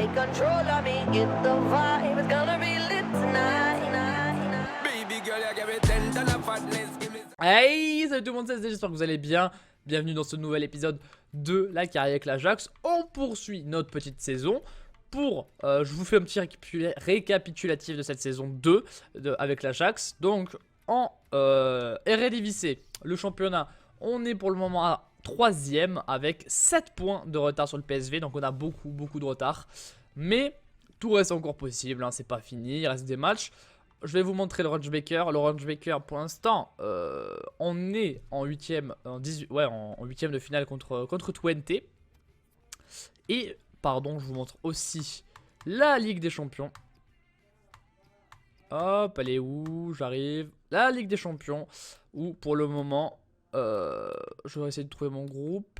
take control of me. Get the vibe, it's gonna be lit tonight. Baby girl, you give me 10 ton of fatness, give me... Hey, salut tout le monde, c'est SD, j'espère que vous allez bien. Bienvenue dans ce nouvel épisode de la carrière avec l'Ajax. On poursuit notre petite saison. Je vous fais un petit récapitulatif de cette saison 2 avec l'Ajax. Donc en Eredivisie, le championnat, on est pour le moment à 3ème avec 7 points de retard sur le PSV. Donc on a beaucoup de retard. Mais tout reste encore possible, hein, c'est pas fini, il reste des matchs. Je vais vous montrer le Rangebaker. Le Rangebaker, pour l'instant, on est en 8ème, en 8ème de finale contre Twente. Et, pardon, je vous montre aussi la Ligue des Champions. Hop, elle est où? J'arrive. La Ligue des Champions, où pour le moment, je vais essayer de trouver mon groupe.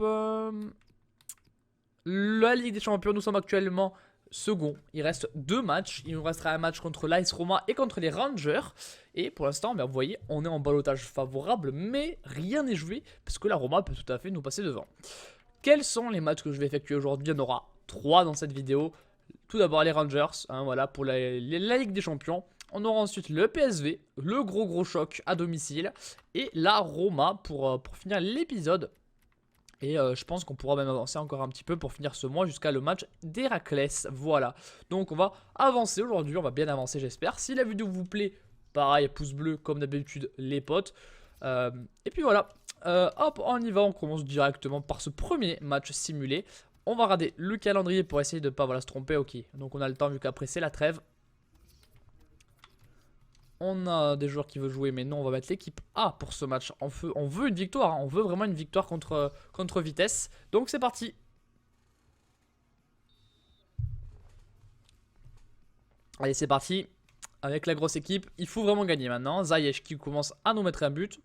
La Ligue des Champions, nous sommes actuellement second. Il reste 2 matchs. Il nous restera un match contre l'AS Roma et contre les Rangers. Et pour l'instant, vous voyez, on est en ballottage favorable, mais rien n'est joué parce que la Roma peut tout à fait nous passer devant. Quels sont les matchs que je vais effectuer aujourd'hui? Il y en aura 3 dans cette vidéo. Tout d'abord les Rangers, hein, voilà, pour la Ligue des Champions. On aura ensuite le PSV, le gros choc à domicile, et la Roma pour finir l'épisode. Et je pense qu'on pourra même avancer encore un petit peu pour finir ce mois jusqu'à le match d'Héraclès. Voilà, donc on va avancer aujourd'hui, on va bien avancer j'espère. Si la vidéo vous plaît, pareil, pouce bleu comme d'habitude les potes. Et puis voilà, hop, on y va, on commence directement par ce premier match simulé. On va regarder le calendrier pour essayer de ne pas se tromper, ok. Donc on a le temps vu qu'après c'est la trêve. On a des joueurs qui veulent jouer, mais non, on va mettre l'équipe A pour ce match. On veut une victoire, hein. On veut vraiment une victoire contre Vitesse. Donc c'est parti. Allez, c'est parti. Avec la grosse équipe, il faut vraiment gagner maintenant. Ziyech qui commence à nous mettre un but.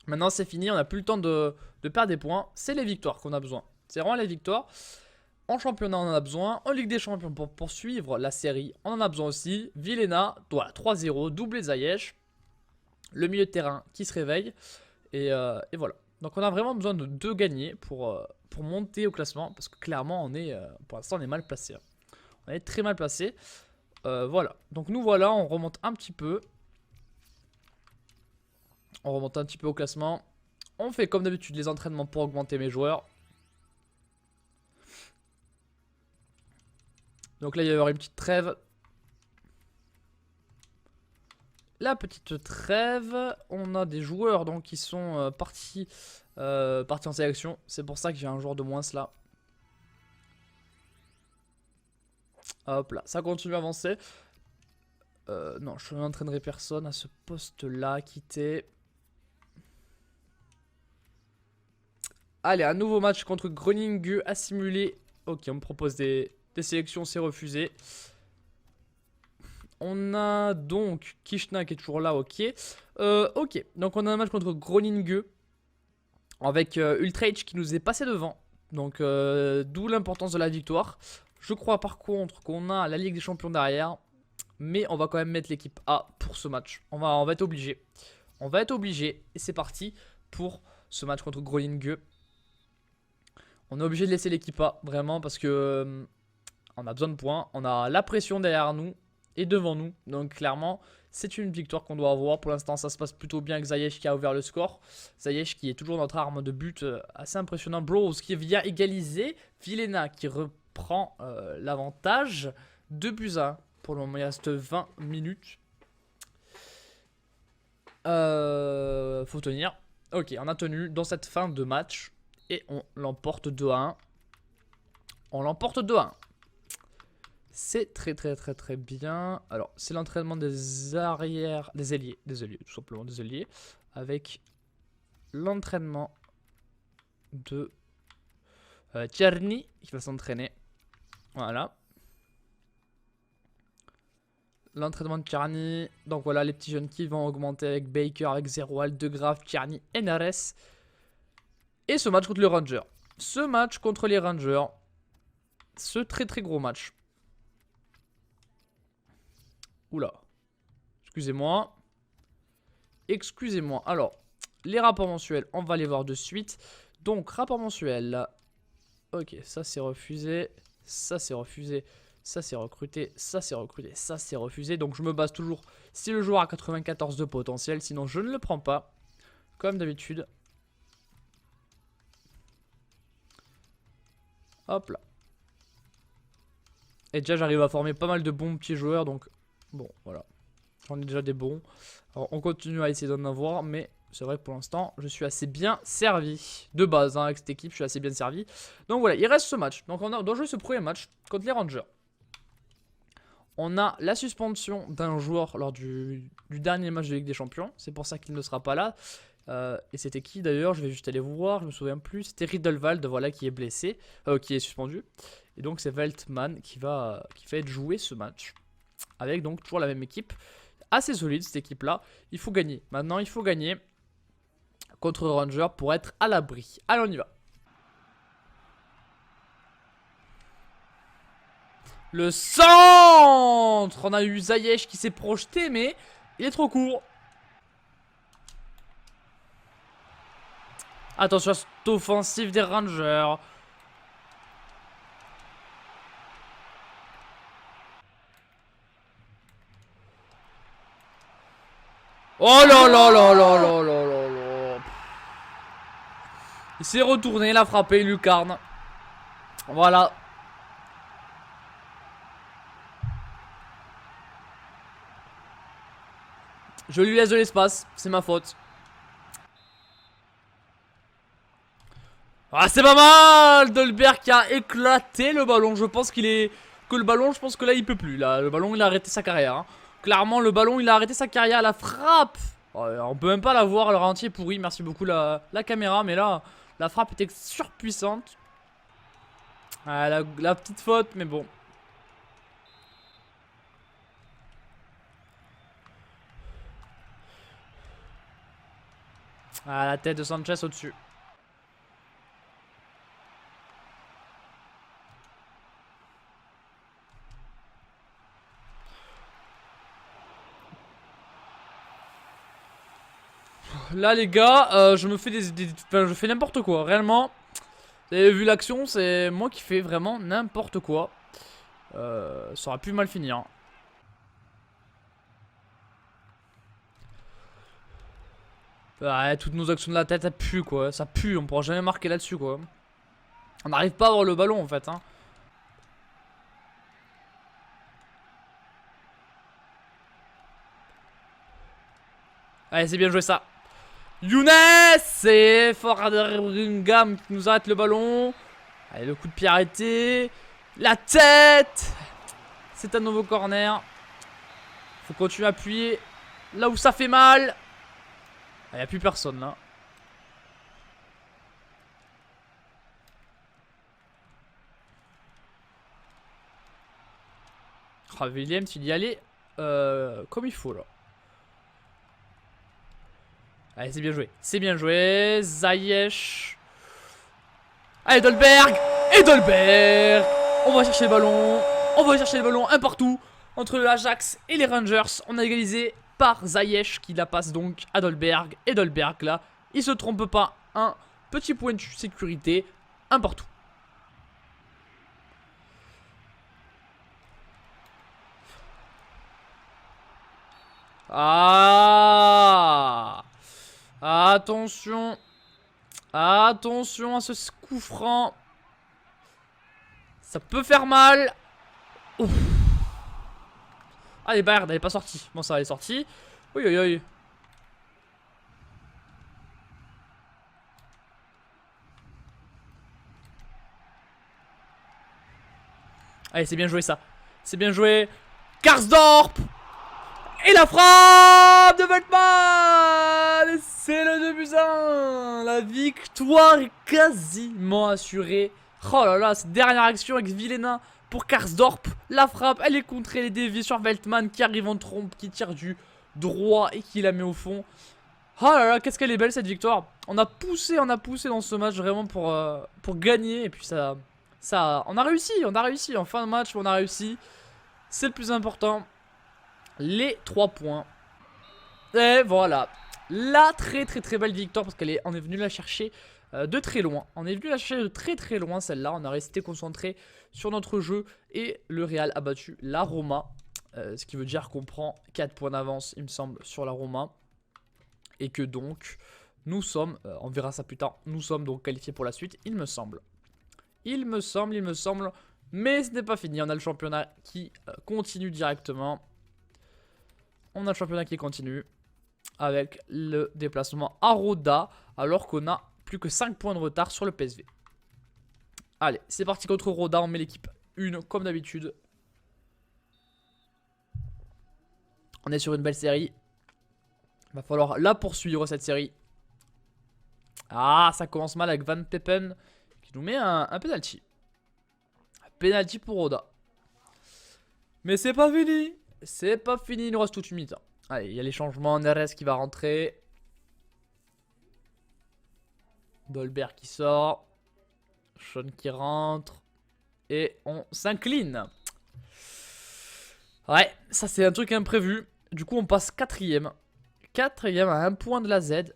Maintenant c'est fini, on n'a plus le temps de perdre des points. C'est les victoires qu'on a besoin. C'est vraiment les victoires. En championnat, on en a besoin. En Ligue des Champions, pour poursuivre la série, on en a besoin aussi. Vilhena, voilà, 3-0, doublé Ziyech. Le milieu de terrain qui se réveille. Et voilà. Donc on a vraiment besoin de gagner pour monter au classement. Parce que clairement, pour l'instant, on est mal placé. Hein. On est très mal placé. Voilà. Donc nous voilà, on remonte un petit peu. On remonte un petit peu au classement. On fait comme d'habitude les entraînements pour augmenter mes joueurs. Donc là, il va y avoir une petite trêve. La petite trêve. On a des joueurs donc, qui sont partis en sélection. C'est pour ça que j'ai un joueur de moins là. Hop là, ça continue à avancer. Non, je n'entraînerai personne à ce poste-là. Quitter. Allez, un nouveau match contre Groningen à simuler. Ok, on me propose des sélections, c'est refusé. On a donc Kishna qui est toujours là, ok. Ok, donc on a un match contre Groningen avec Ultraich qui nous est passé devant. Donc d'où l'importance de la victoire. Je crois par contre qu'on a la Ligue des Champions derrière. Mais on va quand même mettre l'équipe A pour ce match. On va être obligé. On va être obligé. Et c'est parti pour ce match contre Groningen. On est obligé de laisser l'équipe A, vraiment, parce que on a besoin de points. On a la pression derrière nous et devant nous. Donc clairement, c'est une victoire qu'on doit avoir. Pour l'instant, ça se passe plutôt bien avec Ziyech qui a ouvert le score. Ziyech qui est toujours notre arme de but assez impressionnant. Bros qui vient égaliser. Vilhena qui reprend l'avantage. 2-1 pour le moment. Il reste 20 minutes. Faut tenir. Ok, on a tenu dans cette fin de match. Et on l'emporte 2-1. On l'emporte 2-1. C'est très bien. Alors, c'est l'entraînement des arrières, des ailiers, tout simplement des ailiers. Avec l'entraînement de Tierney qui va s'entraîner. Voilà. L'entraînement de Tierney. Donc voilà, les petits jeunes qui vont augmenter avec Baker, avec Zeroual, De Graaf, Tierney, NRS. Et ce match contre les Rangers. Ce match contre les Rangers. Ce très gros match. Oula. Excusez-moi. Alors, les rapports mensuels, on va les voir de suite. Donc, rapport mensuel. Ok, ça c'est refusé. Ça c'est refusé. Ça c'est recruté, ça c'est recruté, ça c'est refusé. Donc je me base toujours si le joueur a 94 de potentiel, sinon je ne le prends pas. Comme d'habitude. Hop là. Et déjà j'arrive à former pas mal de bons petits joueurs, donc bon voilà. J'en ai déjà des bons. Alors on continue à essayer d'en avoir, mais c'est vrai que pour l'instant je suis assez bien servi. De base hein, avec cette équipe je suis assez bien servi. Donc voilà, il reste ce match. Donc on doit jouer ce premier match contre les Rangers. On a la suspension d'un joueur lors du dernier match de Ligue des Champions. C'est pour ça qu'il ne sera pas là. Et c'était qui d'ailleurs? Je vais juste aller voir, je me souviens plus. C'était Riddelwald, voilà, qui est blessé, qui est suspendu. Et donc c'est Veltman qui va être joué ce match. Avec donc toujours la même équipe. Assez solide cette équipe là. Il faut gagner. Maintenant il faut gagner contre Rangers pour être à l'abri. Allez on y va. Le centre! On a eu Ziyech qui s'est projeté, mais il est trop court. Attention à cette offensive des Rangers. Oh là là là là là là là là. Il s'est retourné, il a frappé, lucarne. Voilà. Je lui laisse de l'espace, c'est ma faute. Ah c'est pas mal. Dolberg qui a éclaté le ballon. Je pense qu'il est... Que le ballon, je pense que là il peut plus. Là, le ballon il a arrêté sa carrière hein. Clairement le ballon il a arrêté sa carrière. La frappe on peut même pas la voir, le ralenti est pourri. Merci beaucoup la caméra. Mais là la frappe était surpuissante. Ah, la petite faute mais bon. Ah la tête de Sanchez au-dessus. Là les gars, je me fais enfin, je fais n'importe quoi, réellement. Vous avez vu l'action, c'est moi qui fais vraiment n'importe quoi. Ça aurait pu mal finir. Ouais, toutes nos actions de la tête, ça pue quoi, ça pue, on pourra jamais marquer là-dessus quoi. On n'arrive pas à avoir le ballon en fait hein. Allez c'est bien joué ça. Younes! C'est Foraderingham qui nous arrête le ballon. Allez, le coup de pied arrêté. La tête! C'est un nouveau corner. Faut continuer à appuyer là où ça fait mal. Il n'y a plus personne là. Oh, Williams, il y allait comme il faut là. Allez, c'est bien joué. C'est bien joué. Ziyech. Allez, Dolberg. Et Dolberg. On va chercher le ballon. On va chercher le ballon un partout. Entre l'Ajax et les Rangers. On a égalisé par Ziyech qui la passe donc à Dolberg. Et Dolberg là, il se trompe pas. Un petit point de sécurité. Un partout. Ah! Attention. Attention à ce coup franc. Ça peut faire mal. Ouf. Allez, Bayard, elle est pas sortie. Bon, ça, elle est sortie. Oui, oui, oui. Allez, c'est bien joué ça. C'est bien joué. Karsdorp. Et la frappe de Veltman. C'est le 2-1. La victoire est quasiment assurée. Oh là là, cette dernière action avec Vilena pour Karsdorp. La frappe, elle est contrée, les déviés sur Veltman qui arrive en trompe, qui tire du droit et qui la met au fond. Oh là là, qu'est-ce qu'elle est belle cette victoire. On a poussé dans ce match vraiment pour gagner. Et puis on a réussi. En fin de match, on a réussi. C'est le plus important. Les 3 points. Et voilà. La très belle victoire parce qu'on est venu la chercher de très loin. On est venu la chercher de très très loin celle-là. On a resté concentré sur notre jeu et le Real a battu la Roma. Ce qui veut dire qu'on prend 4 points d'avance, il me semble, sur la Roma. Et que donc, nous sommes, on verra ça plus tard, nous sommes donc qualifiés pour la suite, il me semble. Il me semble, mais ce n'est pas fini. On a le championnat qui continue directement. On a le championnat qui continue avec le déplacement à Roda, alors qu'on a plus que 5 points de retard sur le PSV. Allez, c'est parti contre Roda, on met l'équipe 1 comme d'habitude. On est sur une belle série. Va falloir la poursuivre cette série. Ah, ça commence mal avec Van Peppen qui nous met un penalty. Un penalty pour Roda. Mais c'est pas fini. C'est pas fini, il nous reste toute une minute. Allez, il y a les changements. Neres qui va rentrer. Dolberg qui sort. Sean qui rentre. Et on s'incline. Ouais, ça c'est un truc imprévu. Du coup, on passe 4ème. 4ème à 1 point de la Z.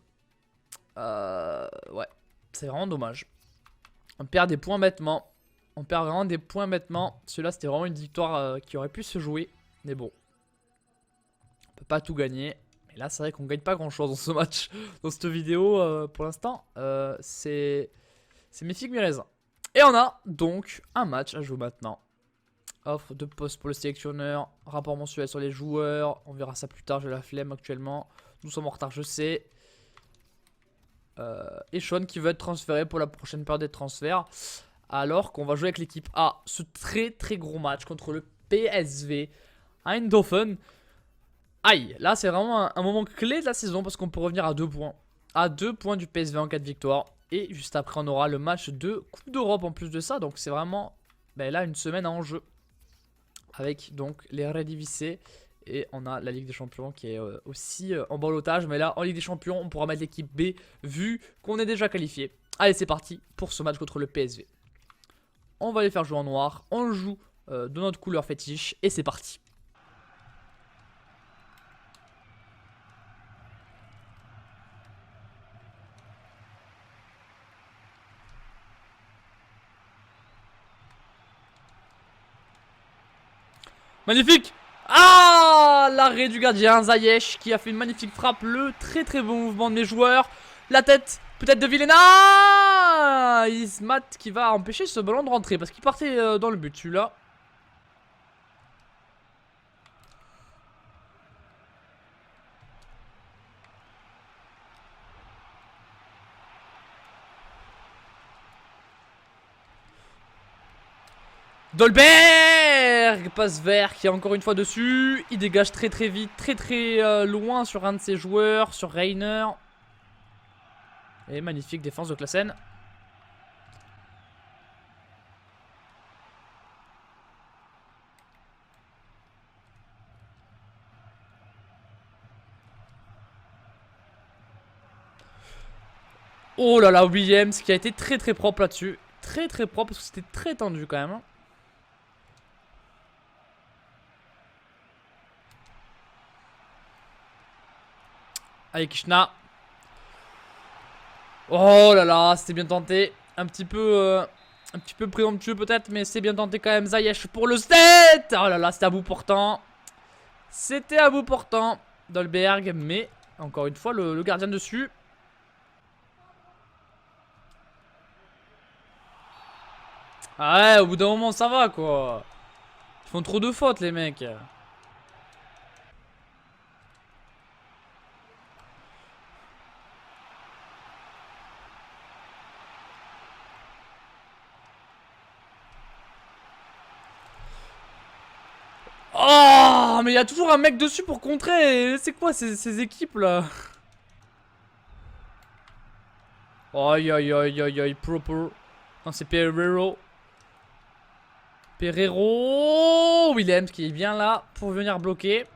Ouais, c'est vraiment dommage. On perd des points bêtement. On perd vraiment des points bêtement. Celui-là, c'était vraiment une victoire qui aurait pu se jouer. Mais bon. On peut pas tout gagner. Mais là, c'est vrai qu'on gagne pas grand-chose dans ce match. Dans cette vidéo, pour l'instant, c'est mes figues, mes raisins. Et on a donc un match à jouer maintenant. Offre de poste pour le sélectionneur. Rapport mensuel sur les joueurs. On verra ça plus tard, j'ai la flemme actuellement. Nous sommes en retard, je sais. Et Sean qui veut être transféré pour la prochaine période des transferts. Alors qu'on va jouer avec l'équipe A. Ce très très gros match contre le PSV Eindhoven. Aïe, là c'est vraiment un moment clé de la saison parce qu'on peut revenir à 2 points. À 2 points du PSV en cas de victoire. Et juste après on aura le match de Coupe d'Europe en plus de ça. Donc c'est vraiment là une semaine en jeu. Avec donc les Eredivisie. Et on a la Ligue des Champions qui est aussi en ballotage. Mais là en Ligue des Champions on pourra mettre l'équipe B vu qu'on est déjà qualifié. Allez c'est parti pour ce match contre le PSV. On va les faire jouer en noir. On joue de notre couleur fétiche. Et c'est parti. Magnifique! Ah! L'arrêt du gardien Ziyech qui a fait une magnifique frappe. Le très très bon mouvement de mes joueurs. La tête peut-être de Vilena. Ismat qui va empêcher ce ballon de rentrer parce qu'il partait dans le but celui-là. Dolberg passe vert qui est encore une fois dessus. Il dégage très très vite, très très loin sur un de ses joueurs, sur Reiner. Et magnifique défense de Klaassen. Oh là là, Williams qui a été très très propre là-dessus. Très très propre parce que c'était très tendu quand même. Allez Kishna. Oh là là, c'était bien tenté. Un petit peu présomptueux peut-être, mais c'est bien tenté quand même. Ziyech pour le 7. Oh là là, c'était à bout portant. C'était à bout portant. Dolberg, mais encore une fois, le gardien dessus. Ah ouais, au bout d'un moment, ça va quoi. Ils font trop de fautes, les mecs. Oh, mais il y a toujours un mec dessus pour contrer. C'est quoi ces équipes là? Aïe aïe aïe aïe aïe, proper. Non, c'est Pereiro. Williams qui est bien là pour venir bloquer.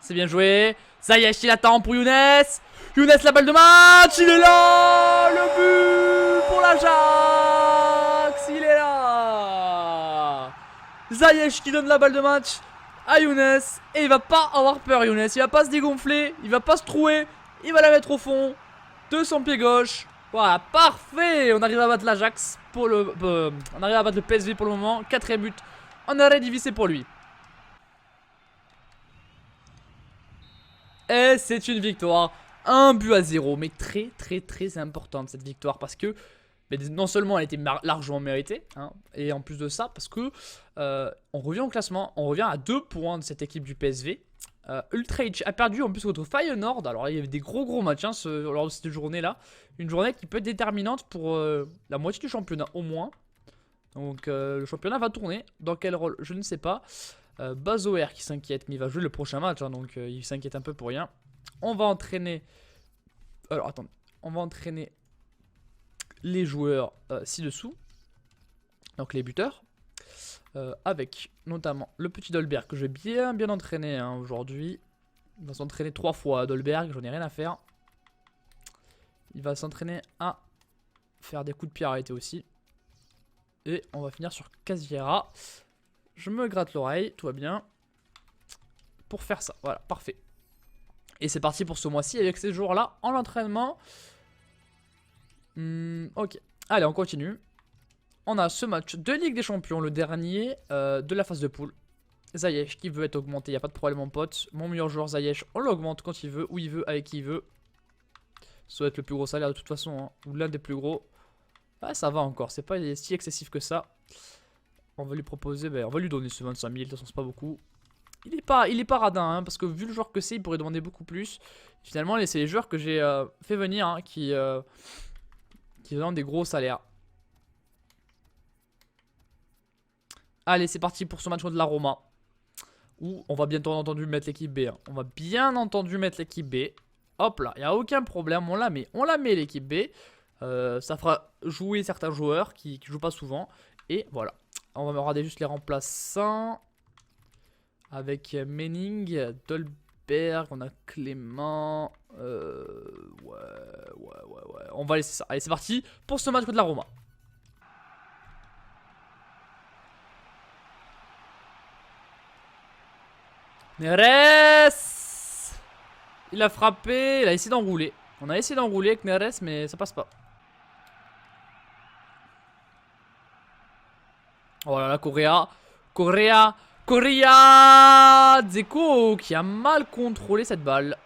C'est bien joué. Ziyech il attend pour Younes. Younes la balle de match. Il est là. Le but pour l'Ajax. Il est là. Ziyech qui donne la balle de match. à Younes. Et il va pas avoir peur, Younes. Il va pas se dégonfler. Il va pas se trouer. Il va la mettre au fond de son pied gauche. Voilà, parfait. On arrive à battre l'Ajax pour le... on arrive à battre le PSV pour le moment. 4ème but en arrêt divisé pour lui. Et c'est une victoire. 1-0. Mais très importante cette victoire. Parce que non seulement elle était largement méritée, hein, et en plus de ça, parce que on revient au classement. On revient à 2 points de cette équipe du PSV. Utrecht a perdu en plus contre Feyenoord. Alors il y avait des gros matchs, hein, lors de cette journée là. Une journée qui peut être déterminante pour la moitié du championnat au moins. Donc le championnat va tourner. Dans quel rôle, je ne sais pas. Bazoer qui s'inquiète, mais il va jouer le prochain match, hein, donc il s'inquiète un peu pour rien. On va entraîner... Alors attendez, on va entraîner les joueurs ci-dessous. Donc les buteurs. Avec notamment le petit Dolberg que je vais bien entraîner, hein, aujourd'hui. Il va s'entraîner 3 fois Dolberg, j'en ai rien à faire. Il va s'entraîner à faire des coups de pied arrêtés aussi. Et on va finir sur Casiera. Je me gratte l'oreille, tout va bien. Pour faire ça, voilà, parfait. Et c'est parti pour ce mois-ci avec ces jours-là en entraînement. Ok, allez, on continue. On a ce match de Ligue des Champions, le dernier de la phase de poule. Ziyech qui veut être augmenté, il n'y a pas de problème mon pote. Mon meilleur joueur Ziyech, on l'augmente quand il veut, où il veut, avec qui il veut. Ça doit être le plus gros salaire de toute façon, hein, ou l'un des plus gros. Ah, ça va encore, c'est pas si excessif que ça. On va lui proposer, on va lui donner ce 25 000, de toute façon c'est pas beaucoup. Il est pas radin, hein, parce que vu le joueur que c'est, il pourrait demander beaucoup plus. Finalement, c'est les joueurs que j'ai fait venir, hein, qui donnent des gros salaires. Allez, c'est parti pour ce match contre la Roma. Où on va bien entendu mettre l'équipe B. Hein. On va bien entendu mettre l'équipe B. Hop là, il n'y a aucun problème, on la met l'équipe B. Ça fera jouer certains joueurs qui jouent pas souvent. Et voilà, on va regarder juste les remplaçants. Avec Menning, Dolberg, on a Clément. Ouais. On va laisser ça. Allez, c'est parti pour ce match contre la Roma. Neres! Il a frappé, il a essayé d'enrouler. On a essayé d'enrouler avec Neres, mais ça passe pas. Oh là là, Correa! Dzeko qui a mal contrôlé cette balle.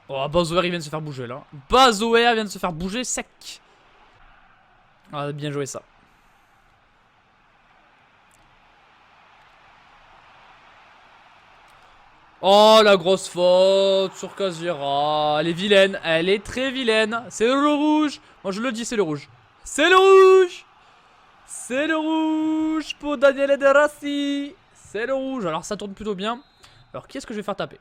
Oh, Bazoer il vient de se faire bouger là. Bazoer vient de se faire bouger sec. Ah, bien joué ça. Oh, la grosse faute sur Casiera. Elle est vilaine, elle est très vilaine. C'est le rouge. Moi je le dis, c'est le rouge. C'est le rouge. C'est le rouge pour Daniel Ederassi. C'est le rouge. Alors ça tourne plutôt bien. Alors qui est-ce que je vais faire taper?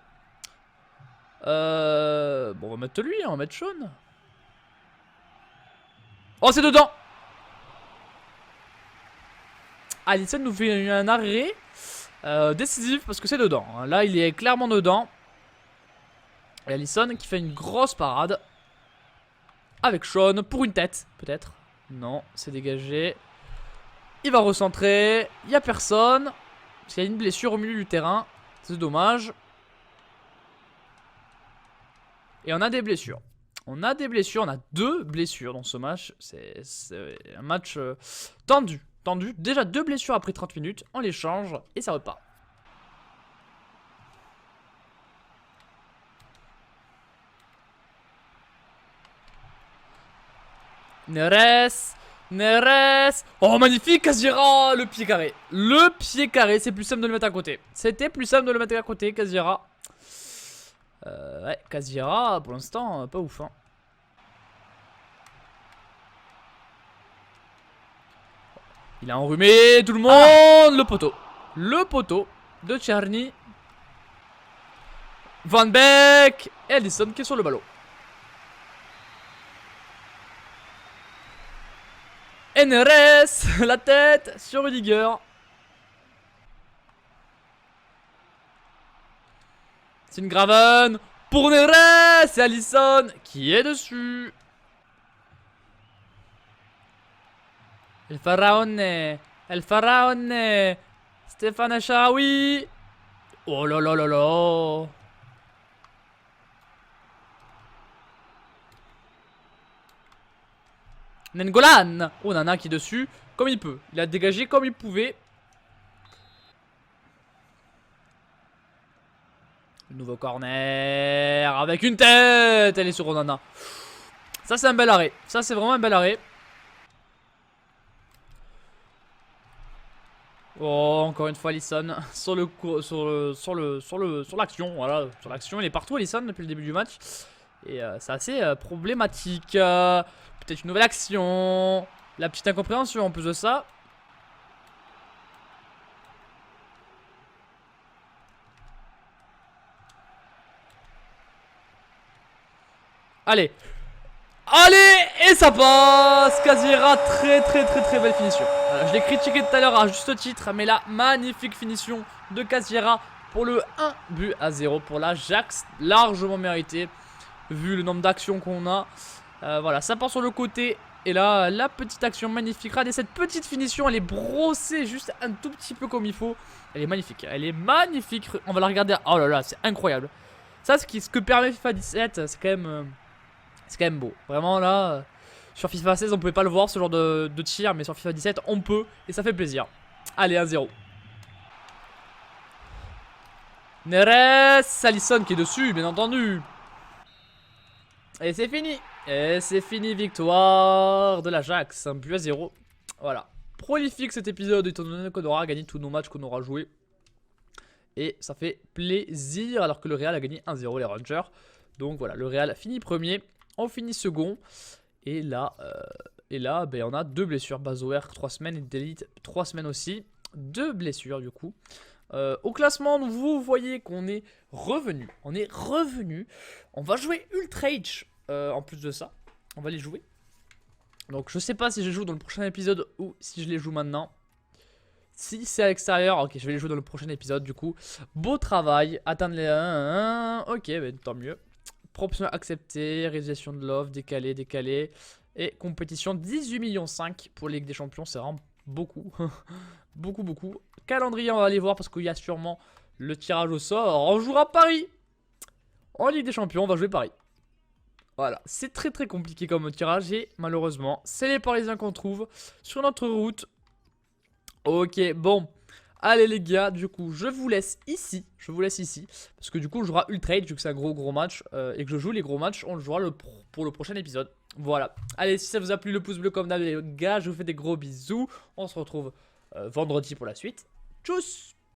Bon, on va mettre lui, on va mettre Sean. Oh, c'est dedans. Alisson nous fait un arrêt décisif parce que c'est dedans. Là, il est clairement dedans. Et Alisson qui fait une grosse parade. Avec Sean pour une tête, peut-être. Non, c'est dégagé. Il va recentrer. Il n'y a personne. Parce qu'il y a une blessure au milieu du terrain. C'est dommage. Et on a des blessures. On a 2 blessures dans ce match. C'est un match tendu. Déjà 2 blessures après 30 minutes. On les change et ça repart. Neres. Oh, magnifique, Casiera. Le pied carré. C'est plus simple de le mettre à côté. C'était plus simple de le mettre à côté, Casiera. Ouais, Casiera, pour l'instant, pas ouf. Hein. Il a enrhumé tout le monde. Le poteau de Tcherny. Van Beek et Alisson qui est sur le ballon. NRS, la tête sur Rudiger. C'est une Graven pour Neres. C'est Alisson qui est dessus. El Faraone. Stéphane Achaoui. Oh là là là là. Nengolan. Oh, Nana qui est dessus comme il peut. Il a dégagé comme il pouvait. Nouveau corner avec une tête. Elle est sur Onana. Ça c'est un bel arrêt. Ça c'est vraiment un bel arrêt. Oh, encore une fois Alisson sur l'action. Voilà, sur l'action, il est partout Alisson depuis le début du match. Et c'est assez problématique. Peut-être une nouvelle action. La petite incompréhension en plus de ça. Allez. Allez. Et ça passe. Casira, très belle finition. Voilà, je l'ai critiqué tout à l'heure à juste titre. Mais là, magnifique finition de Casira pour le 1-0 pour l'Ajax. Largement mérité. Vu le nombre d'actions qu'on a. Voilà, ça part sur le côté. Et là, la petite action magnifique. Regardez cette petite finition. Elle est brossée juste un tout petit peu comme il faut. Elle est magnifique. Elle est magnifique. On va la regarder. Oh là là, c'est incroyable. Ça, ce que permet FIFA 17, c'est quand même beau. Vraiment là, sur FIFA 16, on pouvait pas le voir ce genre de tir. Mais sur FIFA 17, on peut. Et ça fait plaisir. Allez, 1-0. Neres, Alisson qui est dessus, bien entendu. Et c'est fini. Et c'est fini, victoire de l'Ajax, 1-0. Voilà. Prolifique cet épisode étant donné qu'on aura gagné tous nos matchs qu'on aura joués. Et ça fait plaisir alors que le Real a gagné 1-0 les Rangers. Donc voilà, le Real finit premier, on finit second. Et là, ben, on a 2 blessures. Bazoer 3 semaines et Delite 3 semaines aussi. 2 blessures du coup. Au classement, vous voyez qu'on est revenu. On va jouer Ultrage en plus de ça. On va les jouer. Donc je sais pas si je joue dans le prochain épisode ou si je les joue maintenant. Si c'est à l'extérieur, ok, je vais les jouer dans le prochain épisode du coup. Beau travail, atteindre les 1, ok, ben, tant mieux. Proposition acceptée, réalisation de l'offre, décalé. Et compétition 18,5 millions pour Ligue des Champions, c'est vraiment beaucoup. beaucoup. Calendrier, on va aller voir parce qu'il y a sûrement le tirage au sort. On jouera Paris. En Ligue des Champions, on va jouer Paris. Voilà, c'est très compliqué comme tirage et malheureusement, c'est les Parisiens qu'on trouve sur notre route. Ok, bon. Allez les gars, du coup, je vous laisse ici. Parce que du coup, on jouera Ultrage, vu que c'est un gros match. Et que je joue les gros matchs, on le jouera pour le prochain épisode. Voilà. Allez, si ça vous a plu, le pouce bleu comme d'hab, les gars. Je vous fais des gros bisous. On se retrouve vendredi pour la suite. Tchuss!